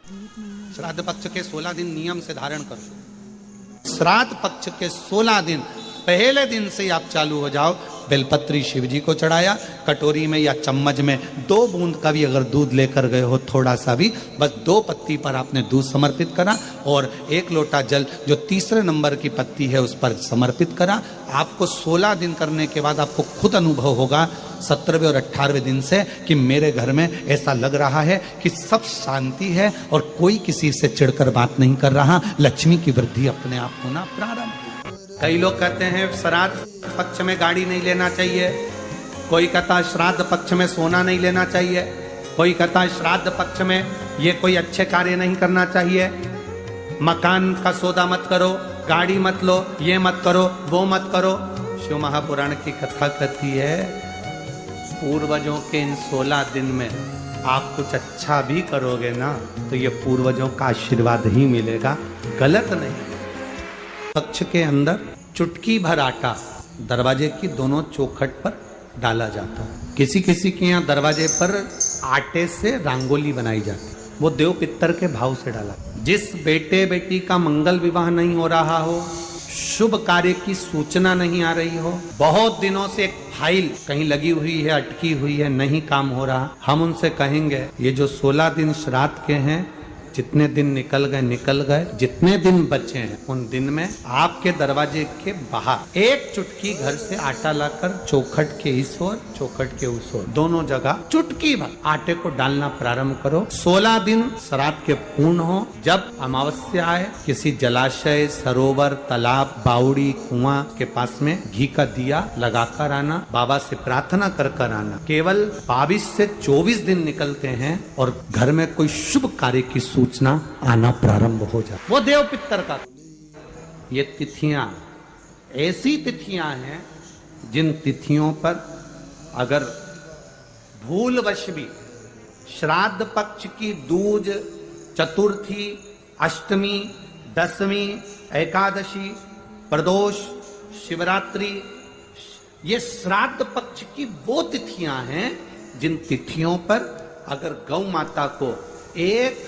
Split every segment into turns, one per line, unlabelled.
श्राद्ध पक्ष के 16 दिन नियम से धारण करो। श्राद्ध पक्ष के 16 दिन पहले दिन से आप चालू हो जाओ। बेलपत्री शिव जी को चढ़ाया, कटोरी में या चम्मच में 2 बूंद का भी अगर दूध लेकर गए हो, थोड़ा सा भी, बस 2 पत्ती पर आपने दूध समर्पित करा और 1 लोटा जल जो तीसरे नंबर की पत्ती है उस पर समर्पित करा। आपको 16 दिन करने के बाद आपको खुद अनुभव होगा 17वें और 18वें दिन से कि मेरे घर में ऐसा लग रहा है कि सब शांति है और कोई किसी से चिढ़कर बात नहीं कर रहा। लक्ष्मी की वृद्धि अपने आप होना प्रारंभ। कई लोग कहते हैं श्राद्ध पक्ष में गाड़ी नहीं लेना चाहिए, कोई कहता है श्राद्ध पक्ष में सोना नहीं लेना चाहिए, कोई कहता है श्राद्ध पक्ष में ये कोई अच्छे कार्य नहीं करना चाहिए, मकान का सौदा मत करो, गाड़ी मत लो, ये मत करो, वो मत करो। शिव महापुराण की कथा कहती है पूर्वजों के इन 16 दिन में आप कुछ अच्छा भी करोगे ना तो ये पूर्वजों का आशीर्वाद ही मिलेगा, गलत नहीं। पक्ष के अंदर चुटकी भर आटा दरवाजे की दोनों चौखट पर डाला जाता है। किसी किसी के यहाँ दरवाजे पर आटे से रंगोली बनाई जाती है, वो देव पितर के भाव से डाला। जिस बेटे बेटी का मंगल विवाह नहीं हो रहा हो, शुभ कार्य की सूचना नहीं आ रही हो, बहुत दिनों से एक फाइल कहीं लगी हुई है, अटकी हुई है, नहीं काम हो रहा, हम उनसे कहेंगे ये जो 16 दिन श्राद्ध के हैं, जितने दिन निकल गए, जितने दिन बचे हैं उन दिन में आपके दरवाजे के बाहर 1 चुटकी घर से आटा लाकर चौखट के इस ओर चौखट के उस ओर दोनों जगह चुटकी भर आटे को डालना प्रारंभ करो। 16 दिन श्राद्ध के पूर्ण हो। जब अमावस्या आए किसी जलाशय, सरोवर, तालाब, बावड़ी, कुआं के पास में घी का दिया लगाकर आना, बाबा से प्रार्थना कर आना। केवल 22 से 24 दिन निकलते हैं और घर में कोई शुभ कार्य की सूचना आना प्रारंभ हो जाए। वो देव पितर का। ये तिथियां ऐसी तिथियां हैं जिन तिथियों पर अगर भूलवश भी श्राद्ध पक्ष की दूज, चतुर्थी, अष्टमी, दशमी, एकादशी, प्रदोष, शिवरात्रि, ये श्राद्ध पक्ष की वो तिथियां हैं जिन तिथियों पर अगर गौ माता को 1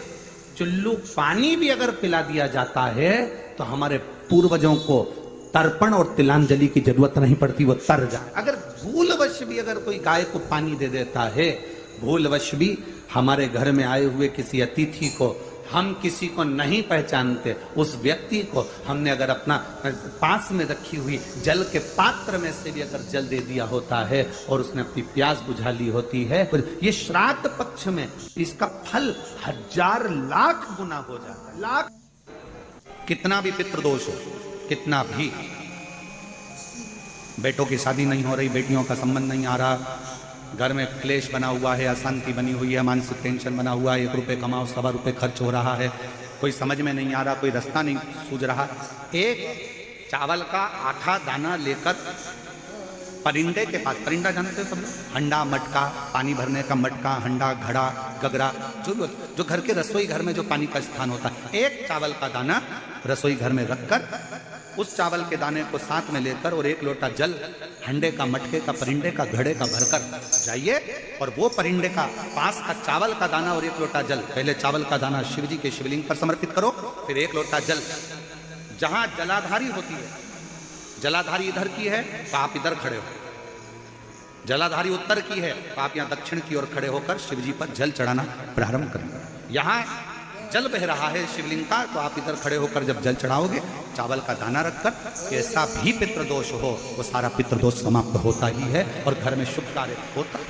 चुल्लू पानी भी अगर पिला दिया जाता है तो हमारे पूर्वजों को तर्पण और तिलांजलि की जरूरत नहीं पड़ती, वो तर जाए। अगर भूलवश भी अगर कोई गाय को पानी दे देता है, भूलवश भी हमारे घर में आए हुए किसी अतिथि को हम किसी को नहीं पहचानते, उस व्यक्ति को हमने अगर अपना पास में रखी हुई जल के पात्र में से भी अगर जल दे दिया होता है और उसने अपनी प्यास बुझा ली होती है, तो ये श्राद्ध पक्ष में इसका फल 1000 लाख गुना हो जाता है। लाख कितना भी पितृदोष हो, कितना भी बेटों की शादी नहीं हो रही, बेटियों का संबंध नहीं आ रहा, घर में क्लेश बना हुआ है, अशांति बनी हुई है, मानसिक टेंशन बना हुआ है, 1 रुपए कमाओ 1.25 रुपए खर्च हो रहा है, कोई समझ में नहीं आ रहा, कोई रास्ता नहीं सूझ रहा, एक चावल का आधा दाना लेकर परिंदे के पास, परिंदा जानते हो सब लोग, हंडा, मटका, पानी भरने का मटका, हंडा, घड़ा, गगरा, जो घर के रसोई घर में जो पानी का स्थान होता है, एक चावल का दाना रसोई घर में रखकर उस चावल के दाने को साथ में लेकर और 1 लोटा जल हंडे का, मटके का, परिंदे का, घड़े का भरकर जाइए और वो परिंदे का पास का चावल का दाना और 1 लोटा जल, पहले चावल का दाना शिव जी के शिवलिंग पर समर्पित करो, फिर 1 लोटा जल जहां जलाधारी होती है, जलाधारी इधर की है तो आप इधर खड़े हो, जलाधारी उत्तर की है तो आप यहाँ दक्षिण की ओर खड़े होकर शिव जी पर जल चढ़ाना प्रारंभ करें। यहाँ जल बह रहा है शिवलिंग का तो आप इधर खड़े होकर जब जल चढ़ाओगे, चावल का दाना रखकर, ऐसा भी पितृदोष हो वो सारा पितृदोष समाप्त होता ही है और घर में शुभ कार्य होता है।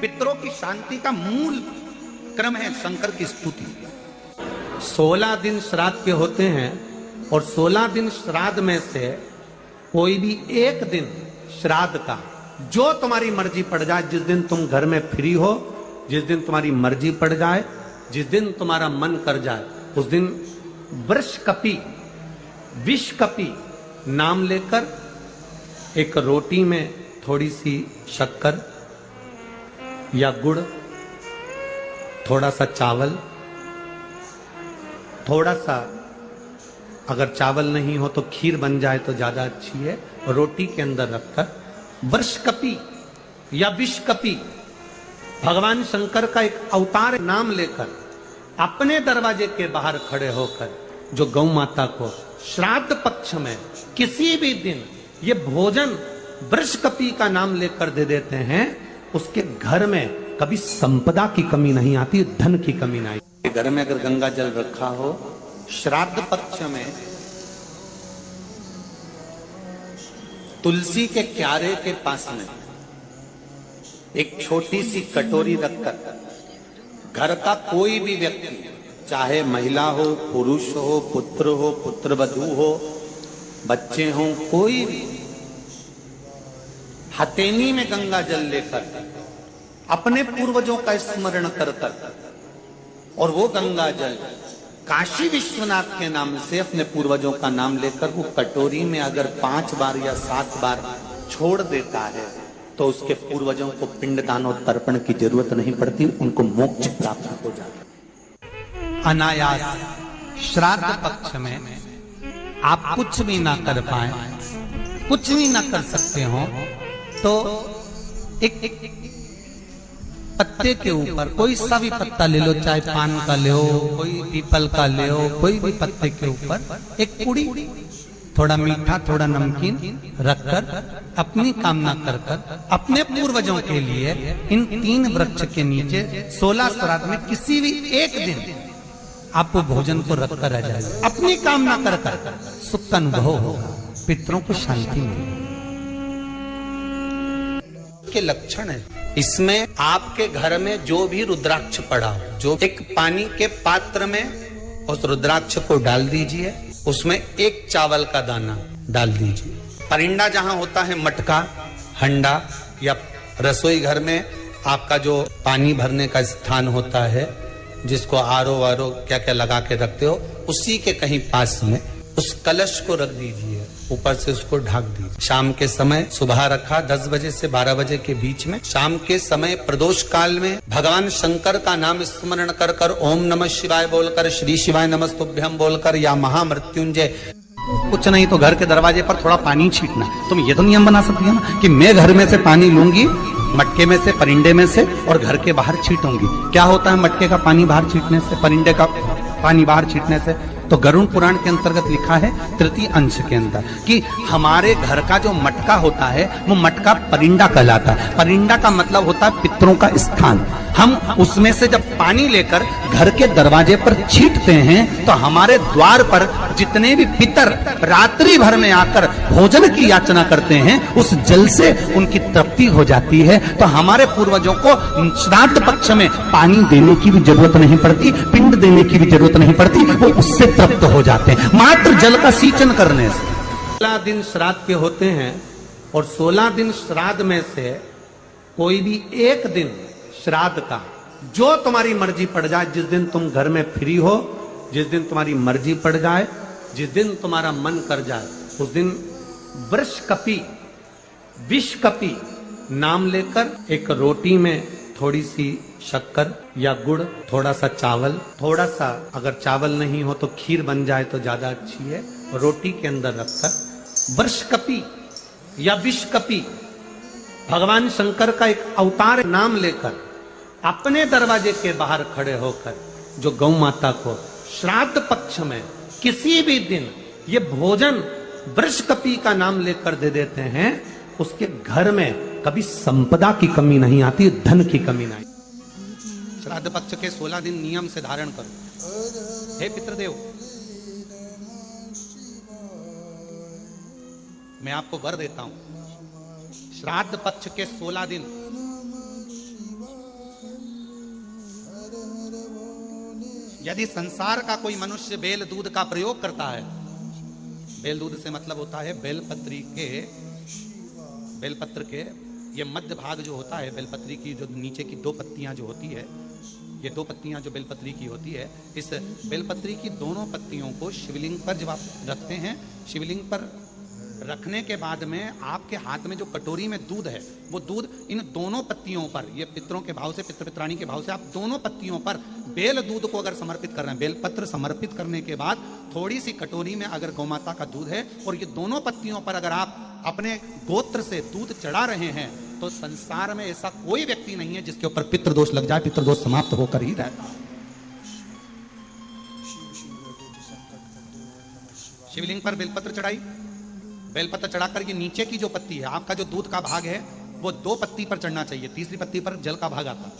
पितरों की शांति का मूल क्रम है शंकर की स्तुति। 16 दिन श्राद्ध के होते हैं और 16 दिन श्राद्ध में से कोई भी एक दिन श्राद्ध का जो तुम्हारी मर्जी पड़ जाए, जिस दिन तुम घर में फ्री हो, जिस दिन तुम्हारी मर्जी पड़ जाए, जिस दिन तुम्हारा मन कर जाए, उस दिन वृषकपि, विषकपि नाम लेकर एक रोटी में थोड़ी सी शक्कर या गुड़, थोड़ा सा चावल, थोड़ा सा अगर चावल नहीं हो तो खीर बन जाए तो ज्यादा अच्छी है, रोटी के अंदर रखकर वृषकपि या विषकपि भगवान शंकर का एक अवतार नाम लेकर अपने दरवाजे के बाहर खड़े होकर जो गौ माता को श्राद्ध पक्ष में किसी भी दिन ये भोजन वृषकपी का नाम लेकर दे देते हैं, उसके घर में कभी संपदा की कमी नहीं आती, धन की कमी नहीं आती। घर में अगर गंगा जल रखा हो, श्राद्ध पक्ष में तुलसी के क्यारे के पास में एक छोटी सी कटोरी रखकर घर का कोई भी व्यक्ति, चाहे महिला हो, पुरुष हो, पुत्रवधू हो, बच्चे हो, कोई भी हथेली में गंगा जल लेकर अपने पूर्वजों का स्मरण कर और वो गंगा जल काशी विश्वनाथ के नाम से अपने पूर्वजों का नाम लेकर वो कटोरी में अगर 5 बार या 7 बार छोड़ देता है तो उसके पूर्वजों को पिंडदान और तर्पण की जरूरत नहीं पड़ती, उनको मोक्ष प्राप्त हो जाता। अनायास श्राद्ध पक्ष में आप कुछ भी ना कर पाए, कुछ भी ना कर सकते हो, तो एक पत्ते के ऊपर कोई सा भी पत्ता ले लो, चाहे पान का ले हो, कोई पीपल का ले हो, कोई भी पत्ते के ऊपर एक पुड़ी, थोड़ा मीठा थोड़ा नमकीन रखकर अपनी कामना कर अपने पूर्वजों के लिए इन 3 वृक्ष के नीचे 16 श्राद्ध में किसी भी एक दिन आप भोजन को रखकर रह जाए, अपनी कामना कर सुख का अनुभव होगा, पितरों को शांति मिलेगी के लक्षण है। इसमें आपके घर में जो भी रुद्राक्ष पड़ा हो, जो एक पानी के पात्र में उस रुद्राक्ष को डाल दीजिए, उसमें एक चावल का दाना डाल दीजिए। परिंदा जहां होता है, मटका, हंडा या रसोई घर में आपका जो पानी भरने का स्थान होता है, जिसको आरो वारो क्या क्या लगा के रखते हो, उसी के कहीं पास में उस कलश को रख दीजिए, ऊपर से उसको ढक दीजिए। शाम के समय, सुबह रखा 10 बजे से 12 बजे के बीच में, शाम के समय प्रदोष काल में भगवान शंकर का नाम स्मरण कर कर ओम नमः शिवाय बोलकर, श्री शिवाय नमस्तुभ्यम बोलकर या महामृत्युंजय, कुछ नहीं तो घर के दरवाजे पर थोड़ा पानी छींटना। तुम ये तो नियम बना सकती हो ना कि मैं घर में से पानी लूंगी, मटके में से, परिंदे में से, और घर के बाहर छींटूंगी। क्या होता है मटके का पानी बाहर छींटने से, परिंदे का पानी बाहर छींटने से? तो गरुड़ पुराण के अंतर्गत लिखा है 3 अंश के अंदर कि हमारे घर का जो मटका होता है वो मटका परिंदा कहलाता है। परिंदा का मतलब होता है पितरों का स्थान। हम उसमें से जब पानी लेकर घर के दरवाजे पर छींटते हैं तो हमारे द्वार पर जितने भी पितर रात्रि भर में आकर भोजन की याचना करते हैं, उस जल से उनकी तृप्ति हो जाती है। तो हमारे पूर्वजों को श्राद्ध पक्ष में पानी देने की भी जरूरत नहीं पड़ती, पिंड देने की भी जरूरत नहीं पड़ती, वो उससे तृप्त हो जाते हैं मात्र जल का सिंचन करने से। 16 दिन श्राद्ध के होते हैं और 16 दिन श्राद्ध में से कोई भी एक दिन श्राद्ध का, जो तुम्हारी मर्जी पड़ जाए, जिस दिन तुम घर में फ्री हो, जिस दिन तुम्हारी मर्जी पड़ जाए, जिस दिन तुम्हारा मन कर जाए, उस दिन वृषकपी, विषकपी नाम लेकर एक रोटी में थोड़ी सी शक्कर या गुड़, थोड़ा सा चावल, थोड़ा सा अगर चावल नहीं हो तो खीर बन जाए तो ज्यादा अच्छी है, रोटी के अंदर रखकर वृषकपी या विषकपी, भगवान शंकर का एक अवतार नाम लेकर अपने दरवाजे के बाहर खड़े होकर जो गौ माता को श्राद्ध पक्ष में किसी भी दिन ये भोजन वृषकपी का नाम लेकर दे देते हैं, उसके घर में कभी संपदा की कमी नहीं आती, धन की कमी नहीं। श्राद्ध पक्ष के 16 दिन नियम से धारण करो। हे पितृदेव, मैं आपको वर देता हूं, श्राद्ध पक्ष के 16 दिन यदि संसार का कोई मनुष्य बेल दूध का प्रयोग करता है, बेल दूध से मतलब होता है बेलपत्र के ये मध्य भाग जो होता है, बेलपत्री की जो नीचे की 2 पत्तियां जो होती है, ये 2 पत्तियां जो बेलपत्री की होती है, इस बेलपत्री की दोनों पत्तियों को शिवलिंग पर जब आप रखते हैं, शिवलिंग पर रखने के बाद में आपके हाथ में जो कटोरी में दूध है, वो दूध इन दोनों पत्तियों पर, ये पितरों के भाव से, पितृ पित्राणी के भाव से, आप दोनों पत्तियों पर बेल दूध को अगर समर्पित कर रहे हैं, बेलपत्र समर्पित करने के बाद थोड़ी सी कटोरी में अगर गौमाता का दूध है और ये दोनों पत्तियों पर अगर आप अपने गोत्र से दूध चढ़ा रहे हैं, तो संसार में ऐसा कोई व्यक्ति नहीं है जिसके ऊपर पितृदोष लग जाए, पितृदोष समाप्त होकर ही रहता है। शिवलिंग पर बेलपत्र चढ़ाई, बेलपत्र चढ़ाकर के नीचे की जो पत्ती है, आपका जो दूध का भाग है वो 2 पत्ती पर चढ़ना चाहिए, तीसरी पत्ती पर जल का भाग आता है,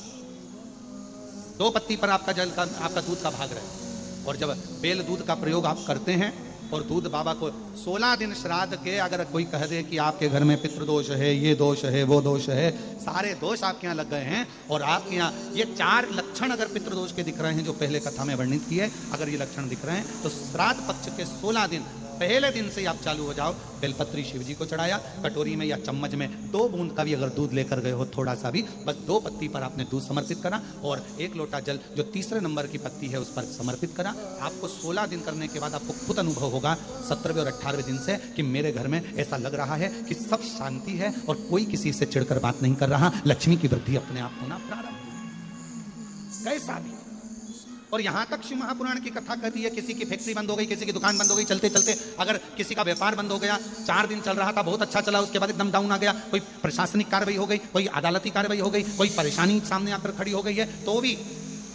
2 पत्ती पर आपका दूध का भाग रहे। और जब बेल दूध का प्रयोग आप करते हैं और दूध बाबा को 16 दिन श्राद्ध के, अगर कोई कह दे कि आपके घर में पितृदोष है, ये दोष है, वो दोष है, सारे दोष आपके यहाँ लग गए हैं और आपके यहाँ ये 4 लक्षण अगर पितृदोष के दिख रहे हैं जो पहले कथा में वर्णित किए, अगर ये लक्षण दिख रहे हैं तो श्राद्ध पक्ष के 16 दिन पहले दिन से ही आप चालू हो जाओ। बेलपत्री शिव जी को चढ़ाया, कटोरी में या चम्मच में 2 बूंद का भी अगर दूध लेकर गए हो, थोड़ा सा भी, बस 2 पत्ती पर आपने दूध समर्पित करा और 1 लोटा जल जो तीसरे नंबर की पत्ती है उस पर समर्पित करा। आपको 16 दिन करने के बाद आपको खुद अनुभव होगा 17वें और 18वें दिन से कि मेरे घर में ऐसा लग रहा है कि सब शांति है और कोई किसी से चिढ़कर बात नहीं कर रहा, लक्ष्मी की वृद्धि अपने आप होना प्रारंभ। कैसा भी। और यहां तक शिव महापुराण की कथा कहती है किसी की फैक्ट्री बंद हो गई, किसी की दुकान बंद हो गई, चलते चलते अगर किसी का व्यापार बंद हो गया, 4 दिन चल रहा था, बहुत अच्छा चला, उसके बाद एकदम डाउन आ गया, कोई प्रशासनिक कार्रवाई हो गई, कोई अदालती कार्रवाई हो गई, कोई परेशानी सामने आकर खड़ी हो गई है, तो भी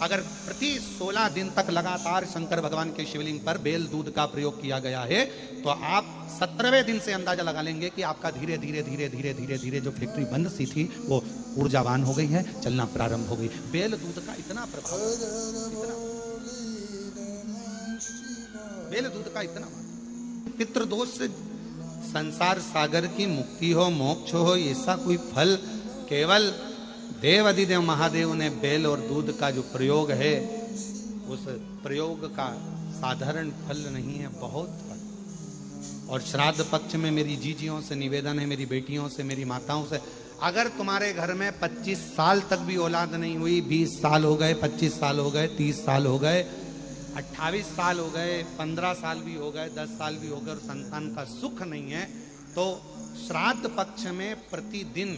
अगर प्रति 16 दिन तक लगातार शंकर भगवान के शिवलिंग पर बेल दूध का प्रयोग किया गया है, तो आप 17वें दिन से अंदाजा लगा लेंगे कि आपका धीरे धीरे धीरे धीरे धीरे धीरे जो फैक्ट्री बंद सी थी वो ऊर्जावान हो गई है, चलना प्रारंभ हो गई। बेल दूध का इतना प्रभाव, बेल दूध का इतना, पितृदोष से संसार सागर की मुक्ति हो, मोक्ष हो, ऐसा कोई फल केवल देव अधिदेव महादेव ने बेल और दूध का जो प्रयोग है उस प्रयोग का साधारण फल नहीं है, बहुत फल। और श्राद्ध पक्ष में मेरी जीजियों से निवेदन है, मेरी बेटियों से, मेरी माताओं से, अगर तुम्हारे घर में 25 साल तक भी औलाद नहीं हुई, 20 साल हो गए, 25 साल हो गए, 30 साल हो गए, 28 साल हो गए, 15 साल भी हो गए, 10 साल भी हो गए और संतान का सुख नहीं है, तो श्राद्ध पक्ष में प्रतिदिन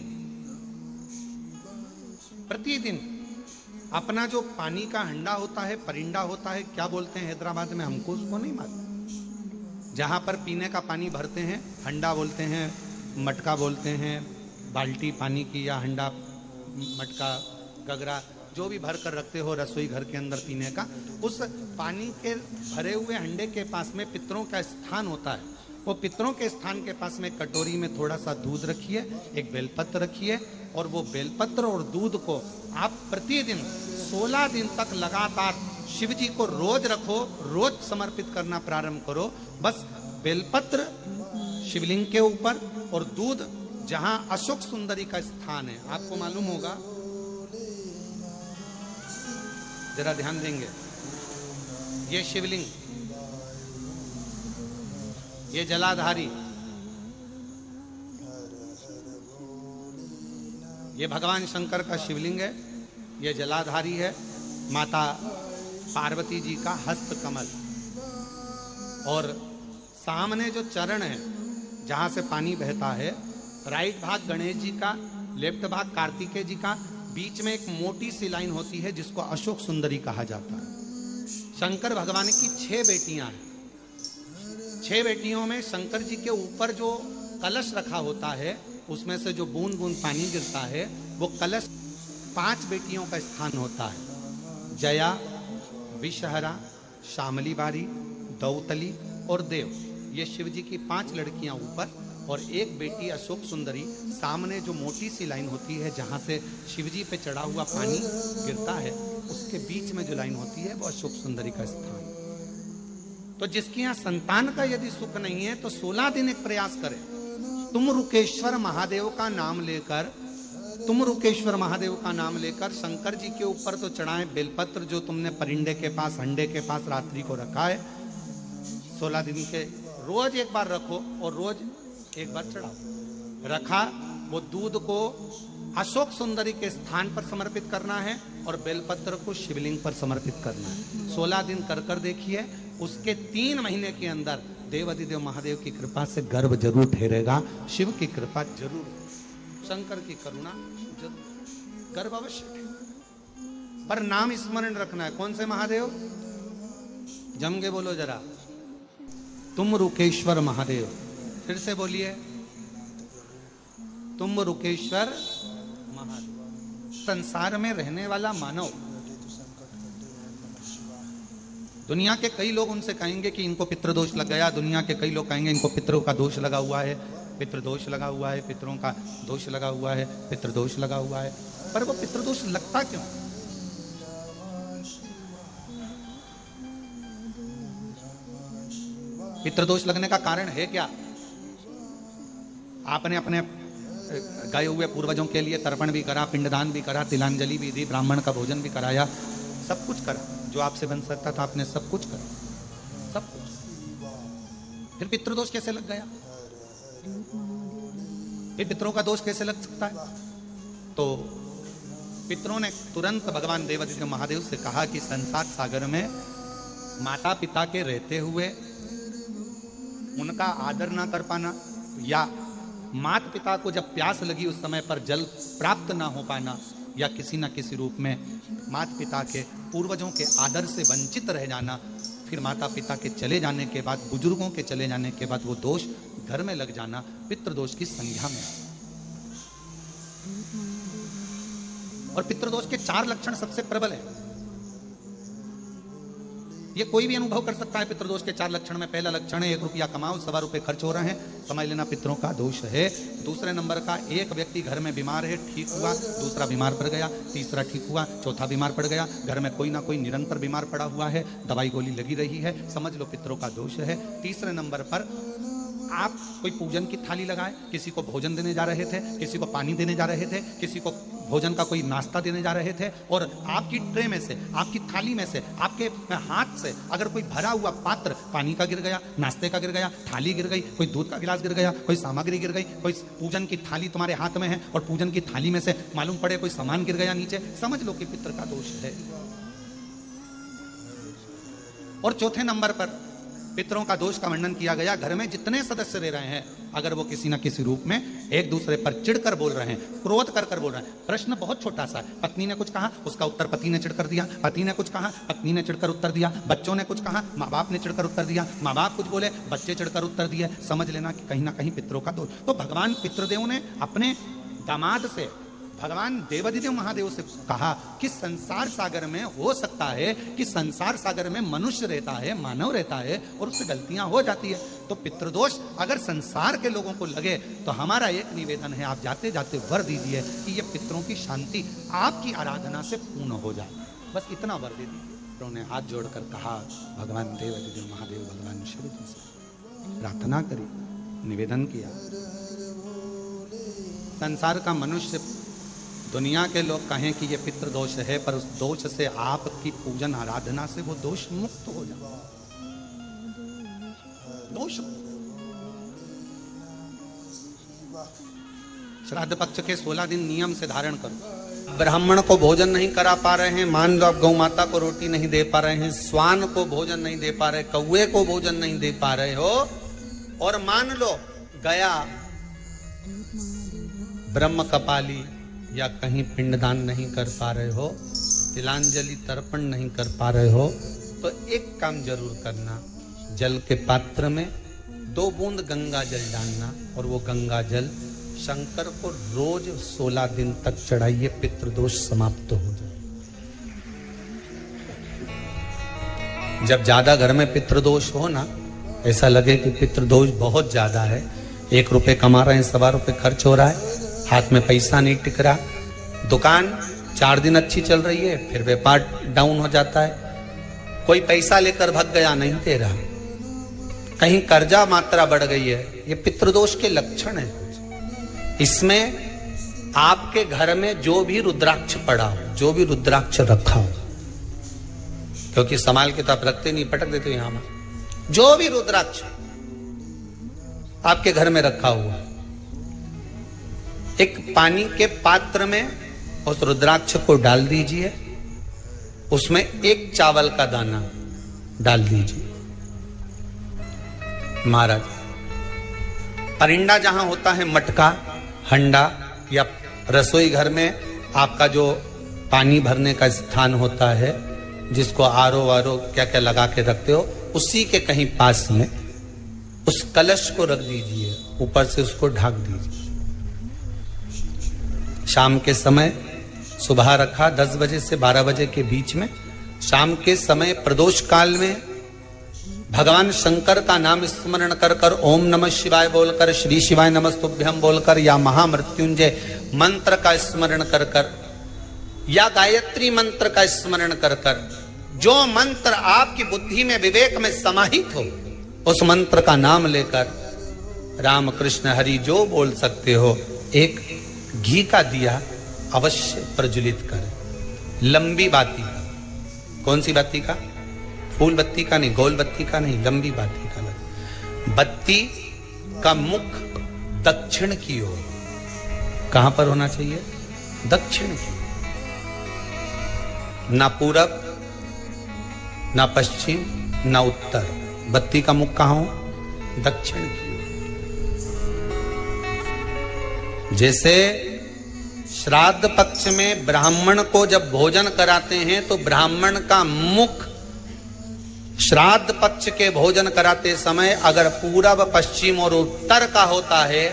अपना जो पानी का हंडा होता है, परिंडा होता है, क्या बोलते हैं हैदराबाद में, हमको उसको नहीं मालूम, जहां पर पीने का पानी भरते हैं, हंडा बोलते हैं, मटका बोलते हैं, बाल्टी पानी की या हंडा, मटका, गगरा, जो भी भर कर रखते हो रसोई घर के अंदर पीने का, उस पानी के भरे हुए हंडे के पास में पितरों का स्थान होता है। वो पितरों के स्थान के पास में कटोरी में थोड़ा सा दूध रखिए, एक बेलपत्र रखिए और वो बेलपत्र और दूध को आप प्रतिदिन 16 दिन तक लगातार शिव जी को रोज रखो, रोज समर्पित करना प्रारंभ करो। बस बेलपत्र शिवलिंग के ऊपर और दूध जहां अशोक सुंदरी का स्थान है, आपको मालूम होगा, जरा ध्यान देंगे, ये शिवलिंग, ये जलाधारी, ये भगवान शंकर का शिवलिंग है, ये जलाधारी है, माता पार्वती जी का हस्त कमल, और सामने जो चरण है जहां से पानी बहता है, राइट भाग गणेश जी का, लेफ्ट भाग कार्तिकेय जी का, बीच में एक मोटी सी लाइन होती है जिसको अशोक सुंदरी कहा जाता है। शंकर भगवान की 6 बेटियां हैं, 6 बेटियों में शंकर जी के ऊपर जो कलश रखा होता है उसमें से जो बूंद बूंद पानी गिरता है वो कलश 5 बेटियों का स्थान होता है, जया, विषहरा, शामली बारी, दौतली और देव। ये शिव जी की 5 लड़कियां ऊपर और एक बेटी अशोक सुंदरी, सामने जो मोटी सी लाइन होती है जहां से शिव जी पे चढ़ा हुआ पानी गिरता है उसके बीच में जो लाइन होती है वो अशोक सुंदरी का स्थान। तो जिसके यहाँ संतान का यदि सुख नहीं है तो 16 दिन एक प्रयास करें, तुम रुकेश्वर महादेव का नाम लेकर, तुम रुकेश्वर महादेव का नाम लेकर शंकर जी के ऊपर तो चढ़ाएं बेलपत्र जो तुमने परिंडे के पास, हंडे के पास रात्रि को रखा है, 16 दिन के रोज एक बार रखो और रोज एक बार चढ़ाओ। रखा, वो दूध को अशोक सुंदरी के स्थान पर समर्पित करना है और बेलपत्र को शिवलिंग पर समर्पित करना है। 16 दिन कर कर देखिए, उसके 3 महीने के अंदर देवाधिदेव महादेव की कृपा से गर्भ जरूर ठहरेगा, शिव की कृपा जरूर, शंकर की करुणा जरूर, गर्भ अवश्य ठहरेगा। पर नाम स्मरण रखना है, कौन से महादेव, जम के बोलो जरा, तुम रुकेश्वर महादेव। फिर से बोलिए, तुम रुकेश्वर महादेव। संसार में रहने वाला मानव दुनिया के कई लोग उनसे कहेंगे कि इनको पितृदोष लग गया, दुनिया के कई लोग कहेंगे इनको पितरों का दोष लगा हुआ है, पितृदोष लगा हुआ है, पितरों का दोष लगा हुआ है, पितृदोष लगा हुआ है। पर वो पितृदोष लगता क्यों? पितृदोष लगने का कारण है क्या? आपने अपने गए हुए पूर्वजों के लिए तर्पण भी करा, पिंडदान भी करा, तिलांजलि भी दी, ब्राह्मण का भोजन भी कराया, सब कुछ करा, जो आपसे बन सकता था आपने सब कुछ करा, सब कुछ। फिर पितृदोष कैसे लग गया? फिर पितरों का दोष कैसे लग सकता है? तो पितरों ने तुरंत भगवान देवादिदेव महादेव से कहा कि संसार सागर में माता पिता के रहते हुए उनका आदर ना कर पाना, या माता पिता को जब प्यास लगी उस समय पर जल प्राप्त ना हो पाना, या किसी न किसी रूप में माता पिता के पूर्वजों के आदर से वंचित रह जाना, फिर माता पिता के चले जाने के बाद, बुजुर्गों के चले जाने के बाद वो दोष घर में लग जाना पितृदोष की संज्ञा में। और पितृदोष के 4 लक्षण सबसे प्रबल है। ये कोई भी अनुभव कर सकता है। पितृदोष के 4 लक्षण में पहला लक्षण है 1 रुपया कमाओ, 1.25 रुपए खर्च हो रहे हैं, समझ लेना पितरों का दोष है। दूसरे नंबर का, एक व्यक्ति घर में बीमार है, ठीक हुआ, दूसरा बीमार पड़ गया, तीसरा ठीक हुआ, चौथा बीमार पड़ गया, घर में कोई ना कोई निरंतर बीमार पड़ा हुआ है, दवाई गोली लगी रही है, समझ लो पितरों का दोष है। तीसरे नंबर पर आप कोई पूजन की थाली लगाए, किसी को भोजन देने जा रहे थे, किसी को पानी देने जा रहे थे, किसी को भोजन का कोई नाश्ता देने जा रहे थे, और आपकी ट्रे में से, आपकी थाली में से, आपके हाथ से अगर कोई भरा हुआ पात्र पानी का गिर गया, नाश्ते का गिर गया, थाली गिर गई, कोई दूध का गिलास गिर गया, कोई सामग्री गिर गई, कोई पूजन की थाली तुम्हारे हाथ में है और पूजन की थाली में से मालूम पड़े कोई सामान गिर गया नीचे, समझ लो कि पितृ का दोष है। और चौथे नंबर पर पितरों का दोष का वर्णन किया गया, घर में जितने सदस्य रह रहे हैं, अगर वो किसी न किसी रूप में एक दूसरे पर चिढ़कर बोल रहे हैं, क्रोध कर बोल रहे हैं। प्रश्न बहुत छोटा सा है, पत्नी ने कुछ कहा, उसका उत्तर पति ने चिढ़कर दिया, पति ने कुछ कहा, पत्नी ने चिढ़कर उत्तर दिया, बच्चों ने कुछ कहा, माँ बाप ने चिढ़कर उत्तर दिया, माँ बाप कुछ बोले, बच्चे चिढ़कर उत्तर दिए, समझ लेना कि कहीं ना कहीं पितरों का दोष। तो भगवान पितृदेव ने अपने दामाद से, भगवान देवादिदेव महादेव से कहा कि संसार सागर में हो सकता है कि संसार सागर में मनुष्य रहता है, मानव रहता है, और उससे गलतियां हो जाती है। तो पितृदोष अगर संसार के लोगों को लगे तो हमारा एक निवेदन है, आप जाते जाते वर दीजिए कि ये पितरों की शांति आपकी आराधना से पूर्ण हो जाए, बस इतना वर दे दीजिए। उन्होंने हाथ जोड़कर कहा, भगवान देवादिदेव महादेव भगवान शिव जी से प्रार्थना करी, निवेदन किया। संसार का मनुष्य, दुनिया के लोग कहें कि ये पितृदोष है, पर उस दोष से आपकी पूजन आराधना से वो दोष मुक्त हो जाए। दोष श्राद्ध पक्ष के 16 दिन नियम से धारण करो। ब्राह्मण को भोजन नहीं करा पा रहे हैं, मान लो आप गौ माता को रोटी नहीं दे पा रहे हैं, स्वान को भोजन नहीं दे पा रहे, कौवे को भोजन नहीं दे पा रहे हो, और मान लो गया ब्रह्म कपाली या कहीं पिंडदान नहीं कर पा रहे हो, तिलांजलि तर्पण नहीं कर पा रहे हो, तो एक काम जरूर करना, जल के पात्र में 2 बूंद गंगा जल डालना, और वो गंगा जल शंकर को रोज 16 दिन तक चढ़ाइए, पितृदोष समाप्त हो जाए। जब ज्यादा घर में पितृदोष हो ना, ऐसा लगे कि पितृदोष बहुत ज्यादा है, 1 रुपए कमा रहे हैं, 1.25 रुपए खर्च हो रहा है, हाथ में पैसा नहीं टिक रहा, दुकान 4 दिन अच्छी चल रही है, फिर व्यापार डाउन हो जाता है, कोई पैसा लेकर भग गया, नहीं दे रहा, कहीं कर्जा मात्रा बढ़ गई है, ये पितृदोष के लक्षण है। इसमें आपके घर में जो भी रुद्राक्ष पड़ा हो, जो भी रुद्राक्ष रखा हो, क्योंकि संभाल के तो आप रखते नहीं, पटक देते हो यहां में, जो भी रुद्राक्ष आपके घर में रखा हुआ, एक पानी के पात्र में उस रुद्राक्ष को डाल दीजिए, उसमें 1 चावल का दाना डाल दीजिए। महाराज, परिंदा जहां होता है, मटका, हंडा या रसोई घर में आपका जो पानी भरने का स्थान होता है, जिसको आरो वारो क्या क्या लगा के रखते हो, उसी के कहीं पास में उस कलश को रख दीजिए, ऊपर से उसको ढक दीजिए। शाम के समय, सुबह रखा 10 बजे से 12 बजे के बीच में, शाम के समय प्रदोष काल में भगवान शंकर का नाम स्मरण कर कर, ओम नमः शिवाय बोलकर, श्री शिवाय नमस्तुभ्यं बोलकर, या महामृत्युंजय मंत्र का स्मरण कर कर, या गायत्री मंत्र का स्मरण कर कर, जो मंत्र आपकी बुद्धि में विवेक में समाहित हो उस मंत्र का नाम लेकर राम कृष्ण हरि जो बोल सकते हो, एक घी का दिया अवश्य प्रज्वलित करें। लंबी बाती का, कौन सी बाती का? फूल बत्ती का नहीं, गोल बत्ती का नहीं, लंबी बाती का। बत्ती का मुख दक्षिण की ओर, कहां पर होना चाहिए? दक्षिण की, ना पूरब ना पश्चिम ना उत्तर। बत्ती का मुख कहां हो? दक्षिण की ओर। जैसे श्राद्ध पक्ष में ब्राह्मण को जब भोजन कराते हैं तो ब्राह्मण का मुख श्राद्ध पक्ष के भोजन कराते समय अगर पूरब पश्चिम और उत्तर का होता है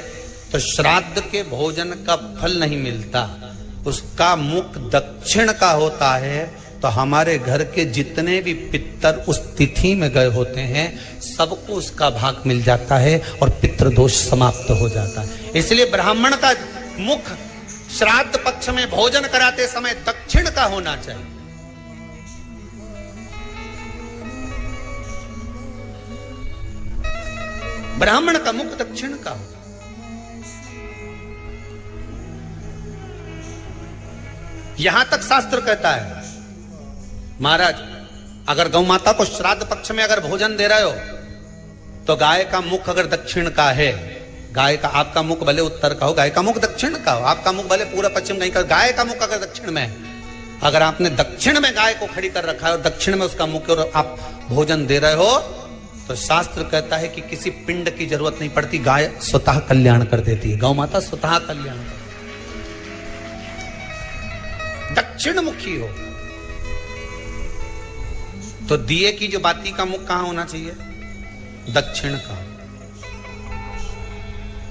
तो श्राद्ध के भोजन का फल नहीं मिलता। उसका मुख दक्षिण का होता है तो हमारे घर के जितने भी पितर उस तिथि में गए होते हैं सबको उसका भाग मिल जाता है और पितृ दोष समाप्त हो जाता है। इसलिए ब्राह्मण का मुख श्राद्ध पक्ष में भोजन कराते समय दक्षिण का होना चाहिए। ब्राह्मण का मुख दक्षिण का हो। यहां तक शास्त्र कहता है महाराज, अगर गौ माता को श्राद्ध पक्ष में अगर भोजन दे रहे हो तो गाय का मुख अगर दक्षिण का है, गाय का, आपका मुख भले उत्तर का हो, गाय का मुख दक्षिण का हो, आपका मुख भले पूरा पश्चिम नहीं का, गाय का मुख अगर दक्षिण में है, अगर आपने दक्षिण में गाय को खड़ी कर रखा है और दक्षिण में उसका मुख और आप भोजन दे रहे हो तो शास्त्र कहता है कि किसी पिंड की जरूरत नहीं पड़ती, गाय स्वतः कल्याण कर देती है, गौ माता स्वतः कल्याण कर, दक्षिण मुखी हो। तो दिए की जो बाती का मुख कहां होना चाहिए? दक्षिण का।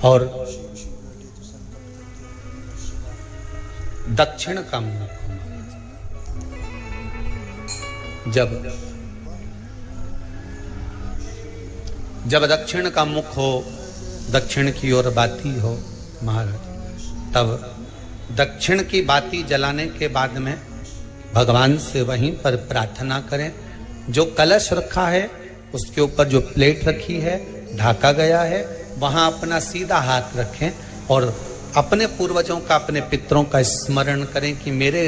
और दक्षिण का मुख जब दक्षिण का मुख हो, दक्षिण की ओर बाती हो महाराज, तब दक्षिण की बाती जलाने के बाद में भगवान से वहीं पर प्रार्थना करें। जो कलश रखा है उसके ऊपर जो प्लेट रखी है, ढाका गया है, वहां अपना सीधा हाथ रखें और अपने पूर्वजों का, अपने पितरों का स्मरण करें कि मेरे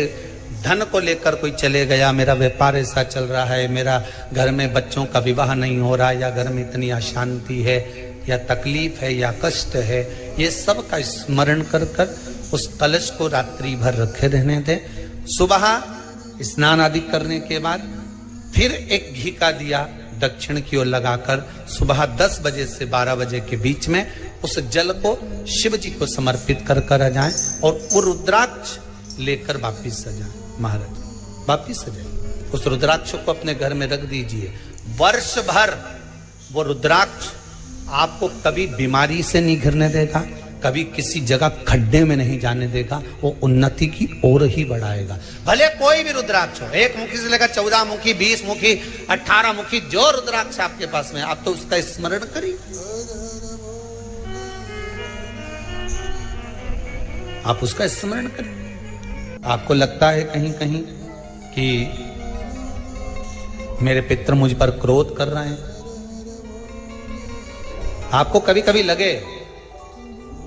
धन को लेकर कोई चले गया, मेरा व्यापार ऐसा चल रहा है, मेरा घर में बच्चों का विवाह नहीं हो रहा, या घर में इतनी अशांति है या तकलीफ है या कष्ट है, ये सब का स्मरण कर कर उस कलश को रात्रि भर रखे रहने दें। सुबह स्नान आदि करने के बाद फिर एक घी का दिया दक्षिण की ओर लगाकर सुबह 10 बजे से 12 बजे के बीच में उस जल को शिव जी को समर्पित कर कर जाएं और वो रुद्राक्ष लेकर वापिस सजाएं। महाराज वापिस सजाएं, उस रुद्राक्ष को अपने घर में रख दीजिए। वर्ष भर वो रुद्राक्ष आपको कभी बीमारी से नहीं घिरने देगा, कभी किसी जगह खड्डे में नहीं जाने देगा, वो उन्नति की ओर ही बढ़ाएगा। भले कोई भी रुद्राक्ष हो, 1 मुखी से लेकर 14 मुखी, 20 मुखी, 18 मुखी, जो रुद्राक्ष आपके पास में, आप तो उसका स्मरण करिए, आप उसका स्मरण करिए। आपको लगता है कहीं कहीं कि मेरे पितर मुझ पर क्रोध कर रहे हैं, आपको कभी कभी लगे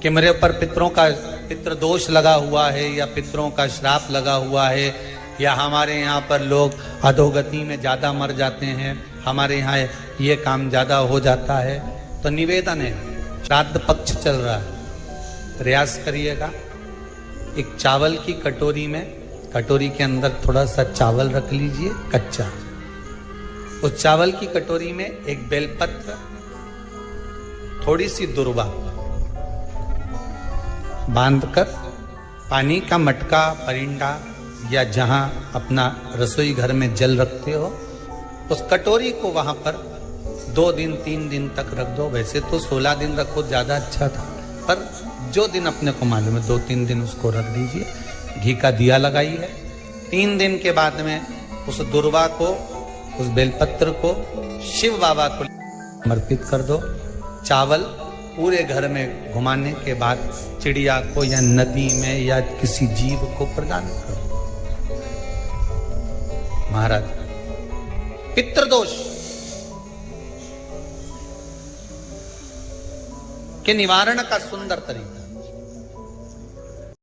कि मेरे ऊपर पितरों का पितृ दोष लगा हुआ है या पितरों का श्राप लगा हुआ है, या हमारे यहाँ पर लोग अधोगति में ज्यादा मर जाते हैं, हमारे यहाँ ये काम ज्यादा हो जाता है, तो निवेदन है, श्राद्ध पक्ष चल रहा है, प्रयास करिएगा एक चावल की कटोरी में, कटोरी के अंदर थोड़ा सा चावल रख लीजिए कच्चा, उस चावल की कटोरी में एक बेलपत्र, थोड़ी सी दुर्वा बांधकर पानी का मटका, परिंडा या जहां अपना रसोई घर में जल रखते हो, उस कटोरी को वहां पर 2 दिन 3 दिन तक रख दो। वैसे तो 16 दिन रखो ज्यादा अच्छा था, पर जो दिन अपने को मालूम है 2-3 दिन उसको रख दीजिए। घी का दिया लगाइए। 3 दिन के बाद में उस दुर्वा को उस बेलपत्र को शिव बाबा को समर्पित कर दो। चावल पूरे घर में घुमाने के बाद चिड़िया को या नदी में या किसी जीव को प्रदान कर दो। महाराज, पितृदोष के निवारण का सुंदर तरीका।